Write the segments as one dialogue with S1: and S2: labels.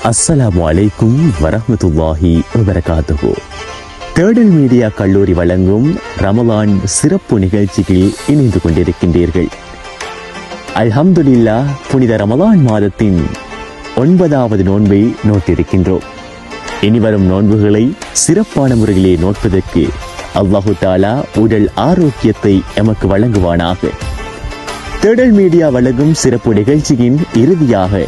S1: அஸ்ஸலாமு அலைக்கும் வரஹ்மத்துல்லாஹி வபரகாத்துஹு. தேடல் மீடியா கல்லூரி வழங்கும் ரமலான் சிறப்பு நிகழ்ச்சியில் இணைந்து கொண்டிருக்கின்றீர்கள். அல்ஹம்துலில்லாஹ், புனித ரமலான் மாதத்தின் 9வது நோன்பை நோட்டிருக்கின்றோம். இனிவரும் நோன்புகளை சிறப்பான முறையிலே நோட்பதற்கு அல்லாஹு தாலா உடல் ஆரோக்கியத்தை எமக்கு வழங்குவானாக. தேடல் மீடியா வழங்கும் சிறப்பு நிகழ்ச்சியின் இறுதியாக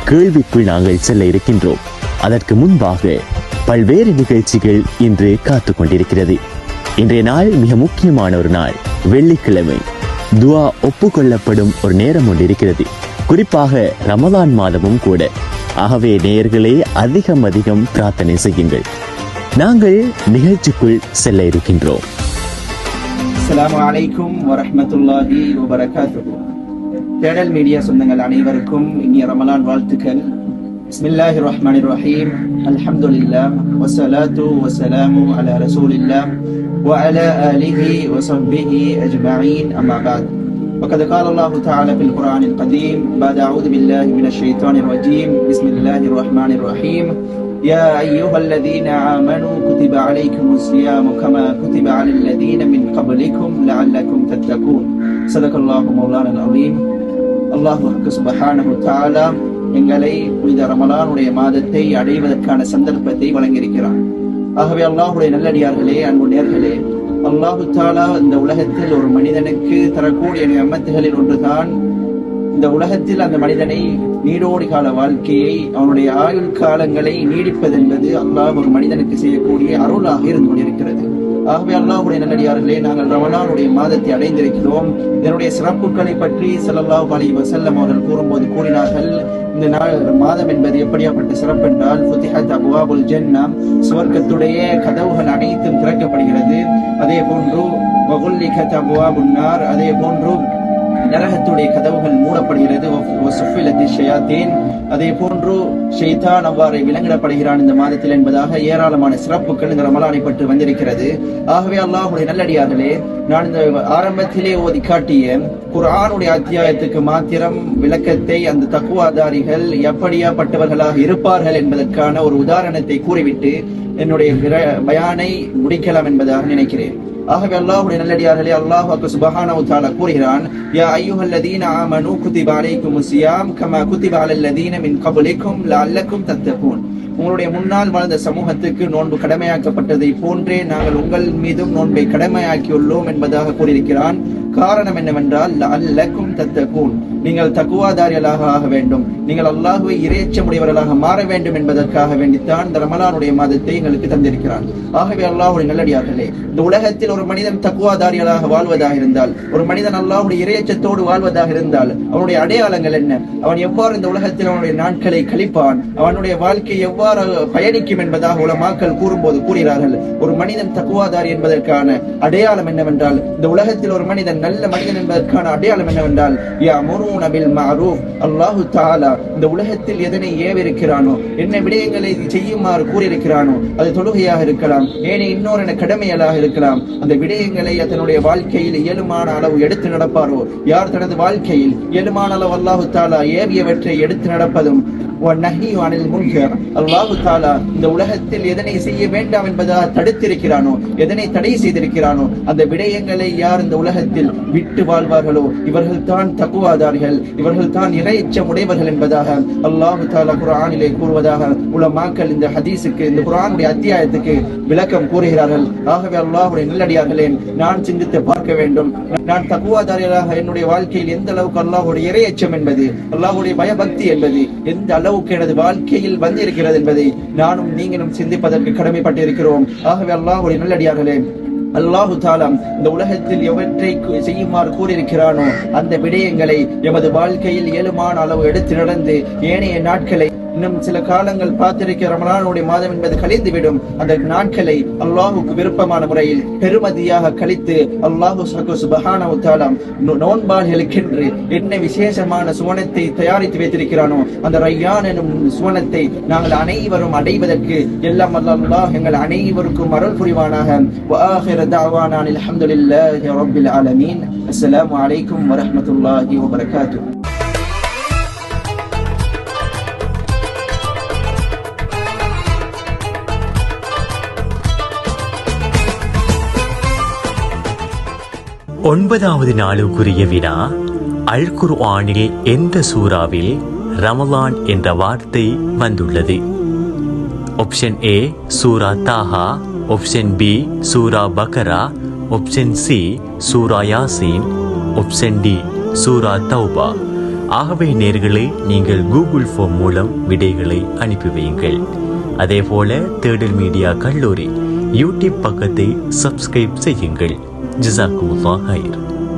S1: கேள்விக்குள் நாங்கள் செல்ல இருக்கின்றோம். அதற்கு முன்பாக பல்வேறு நிகழ்ச்சிகள் இன்று காத்துக் கொண்டிருக்கிறது. இன்றைய நாள் மிக முக்கியமான ஒரு நாள், வெள்ளிக்கிழமை. துஆ ஒப்புக்கொள்ளப்படும் ஒரு நேரம் ஒன்று இருக்கிறது. குறிப்பாக ரமலான் மாதமும் கூட. ஆகவே நேயர்களே, அதிகம் பிரார்த்தனை செய்யுங்கள். நாங்கள் நிகழ்ச்சிக்குள் செல்ல இருக்கின்றோம்.
S2: அஸ்ஸலாமு அலைக்கும் வரஹ்மத்துல்லாஹி வபரகாத்துஹு. தேடல் மீடியா சொந்தங்கள் அனைவருக்கும் இனிய ரமலான் வாழ்த்துக்கள். பிஸ்மில்லாஹிர் ரஹ்மானிர் ரஹீம். அல்ஹம்துலில்லாஹ் வஸ்ஸலாத்து வஸ்ஸலாமு அலா ரசூலில்லாஹ் வ அலா ஆலிஹி வ ஸஹ்பிஹி அஜ்மஈன். அம்மா பஅத். وقد قال الله تعالى في القرآن القديم بعد أعوذ بالله من الشيطان الرجيم بسم الله الرحمن الرحيم. يا أيها الذين آمنوا كتب عليكم الصيام كما كتب على الذين من قبلكم لعلكم تتقون. صدق الله مولانا العظيم. அல்லாஹ் சுப்ஹானஹு தஆலா எங்களை புனித ரமலானுடைய மாதத்தை அடைவதற்கான சந்தர்ப்பத்தை வழங்கியிருக்கிறான். ஆகவே அல்லாஹுடைய நல்லடியார்களே, அன்பு நேயர்களே, அல்லாஹு தஆலா இந்த உலகத்தில் ஒரு மனிதனுக்கு தரக்கூடிய நியமத்துகளில் ஒன்றுதான் இந்த உலகத்தில் அந்த மனிதனை நீடோடி கால வாழ்க்கையை, அவனுடைய ஆயுள் காலங்களை நீடிப்பது என்பது அல்லாஹ் ஒரு மனிதனுக்கு செய்யக்கூடிய அருளாக இருந்து கொண்டிருக்கிறது. ஆகவே அல்லாஹ்வுடைய நல்லடியார்களே, நாங்கள் ரமலானுடைய மாதத்தை அடைந்திருக்கிறோம். இதனுடைய சிறப்புகளை பற்றி ஸல்லல்லாஹு அலைஹி வஸல்லம் அவர்கள் கூறும்போது கூறினார்கள், இந்த நாள் மாதம் என்பது எப்படியாப்பட்ட சிறப்பு என்றால், ஃபுத்திஹத் அப்வாபுல் ஜன்னah, சுவர்க்கத்துடைய கதவுகள் அனைத்தும் திறக்கப்படுகிறது. அதே போன்று வகுல்லிகத் அப்வாபுன் நார், அதே போன்று நரகத்துடைய கதவுகள் மூடப்படுகிறது. அதே போன்று ஷைத்தான் அவ்வாறு விலங்கிடப்படுகிறான் இந்த மாதத்தில் என்பதாக ஏராளமான சிறப்புகள் இந்த ரமலானை பற்றி வந்திருக்கிறது. ஆகவே அல்லாஹ்வுடைய நல்லடியார்களே, நான் இந்த ஆரம்பத்திலே ஓதி காட்டிய குர்ஆனுடைய அத்தியாயத்துக்கு மாத்திரம் விளக்கத்தை, அந்த தக்வாதாரிகள் எப்படியாப்பட்டவர்களாக இருப்பார்கள் என்பதற்கான ஒரு உதாரணத்தை கூறிவிட்டு என்னுடைய பயானை முடிக்கலாம் என்பதாக நினைக்கிறேன். ஆகவே அல்லாஹ்வுடைய நல்லடியார்களே, அல்லாஹ் சுப்ஹானஹு தஆலா கூறுகிறான், யா அய்யுஹல்லதீன ஆமனூ குதிப அலைக்குமுஸ் ஸியாம் கமா குதிப அலல்லதீன மின் கப்லிக்கும் லஅல்லக்கும் தத்தகூன். உங்களுடைய முன்னால் வாழ்ந்த சமூகத்துக்கு நோன்பு கடமையாக்கப்பட்டதை போன்றே நாங்கள் உங்கள் மீதும் நோன்பை கடமையாக்கியுள்ளோம் என்பதாக கூறியிருக்கிறான். காரணம் என்னவென்றால், லஅல்லக்கும் தத்தகூன், நீங்கள் தக்வாதாரிகளாக ஆக வேண்டும், நீங்கள் அல்லாஹ்வை இறையச்சமுடையவர்களாக மாற வேண்டும் என்பதற்காக வேண்டித்தான் இந்த ரமலானுடைய மாதத்தை எங்களுக்கு தந்திருக்கிறான். ஆகவே அல்லாஹ்வுடைய நல்லடியார்களே, இந்த உலகத்தில் ஒரு மனிதன் தக்வாதாரிகளாக வாழ்வதாக இருந்தால், ஒரு மனிதன் அல்லாஹ்வுடைய இறையச்சத்தோடு வாழ்வதாக இருந்தால், அவனுடைய அடையாளங்கள் என்ன, அவன் எவ்வாறு இந்த உலகத்தில் அவனுடைய நாட்களை கழிப்பான், அவனுடைய வாழ்க்கை எவ்வாறு பயணிக்கும் என்பதாக உலமாக்கள் கூறும்போது கூறுகிறார்கள், ஒரு மனிதன் தக்வாதாரி என்பதற்கான அடையாளம் என்னவென்றால், இந்த உலகத்தில் ஒரு மனிதன் நல்ல மனிதன் என்பதற்கான அடையாளம் என்னவென்றால், யஅமுருன பில் மஅரூஃப், அல்லாஹு தஆலா இந்த உலகத்தில் எதனை ஏவிருக்கிறானோ, என்ன விடயங்களை செய்யுமாறு கூறியிருக்கிறானோ, அது தொழுகையாக இருக்கலாம், ஏனைய இன்னொரு கடமைகளாக இருக்கலாம், அந்த விடயங்களை தன்னுடைய வாழ்க்கையில் இயலுமான அளவு எடுத்து நடப்பாரோ, யார் தனது வாழ்க்கையில் இயலுமான அளவு அல்லாஹு தஆலா ஏவியவற்றை எடுத்து நடப்பதும், அல்லாஹு தஆலா இந்த உலகத்தில் எதனை செய்ய வேண்டாம் என்பதாக தடுத்திருக்கிறானோ, எதனை தடை செய்திருக்கிறானோ, அந்த விடயங்களை யார் இந்த உலகத்தில் விட்டு வாழ்வார்களோ, இவர்கள் தான் தக்வாதாரிகள், இவர்கள் தான் இறையச்சம் உடையவர்கள் என்பதாக அல்லாஹு தஆலா குர்ஆனிலே கூறுவதாக உலமாக்கள் இந்த ஹதீஸுக்கு, இந்த குர்ஆனுடைய அத்தியாயத்துக்கு விளக்கம் கூறுகிறார்கள். ஆகவே அல்லாஹ்வுடைய நல்லடியார்களே, நான் சிந்தித்து பார்க்க வேண்டும், நான் தக்வாதாரிகளாக என்னுடைய வாழ்க்கையில் எந்த அளவுக்கு அல்லாஹ்வுடைய இறையச்சம் என்பது, அல்லாஹ்வுடைய பயபக்தி என்பது எந்த அளவுக்கு எனது வாழ்க்கையில் வந்திருக்கிறது என்பதை நானும் நீங்களும் சிந்திப்பதற்கு கடமைப்பட்டிருக்கிறோம். ஆகவே அல்லாஹ்வுடைய நல்லடியார்களே, அல்லாஹு தஆலா இந்த உலகத்தில் எவற்றை செய்யுமாறு கூறியிருக்கிறானோ அந்த விடயங்களை எமது வாழ்க்கையில் இயலுமான அளவு எடுத்து நடந்து ஏனைய நாட்களை, இன்னும் சில காலங்கள் பார்த்திருக்கிற ரமலானுடைய மாதம் என்பது கழிந்துவிடும், அந்த நாட்களை அல்லாஹுக்கு விருப்பமான முறையில் பெருமதியாக கழித்து அல்லாஹு சுப்ஹானஹு தஆலா நோன்பாளிகளுக்கென்று என்ன விசேஷமான சுவனத்தை தயாரித்து வைத்திருக்கிறானோ, அந்த ரையான் எனும் சுவனத்தை நாங்கள் அனைவரும் அடைவதற்கு எல்லாம் அல்லாஹ் எங்கள் அனைவருக்கும் அருள் புரிவானாக. வஆகிரு தஅவானா அல்ஹம்துலில்லாஹி ரப்பில் ஆலமீன். அஸ்ஸலாமு அலைக்கும் வரஹ்மத்துல்லாஹி வபரகாத்துஹு.
S1: 9வது நாளுக்குரிய வினா, அல் குர்ஆனில் எந்த சூறாவில் ரமலான் என்ற வார்த்தை வந்துள்ளது? ஆப்ஷன் ஏ சூரா தாஹா, ஆப்ஷன் பி சூரா பக்கரா, ஆப்ஷன் சி சூரா யாசீன், ஆப்ஷன் டி சூரா தௌபா. ஆகவே நேயர்களே, நீங்கள் கூகுள் ஃபார்ம் மூலம் விடைகளை அனுப்பி வையுங்கள். அதேபோல தேடல் மீடியா கல்லூரி யூடியூப் பக்கத்தை சப்ஸ்கிரைப் செய்யுங்கள். ஜஸாக்குமுல்லாஹ் ஹைர்.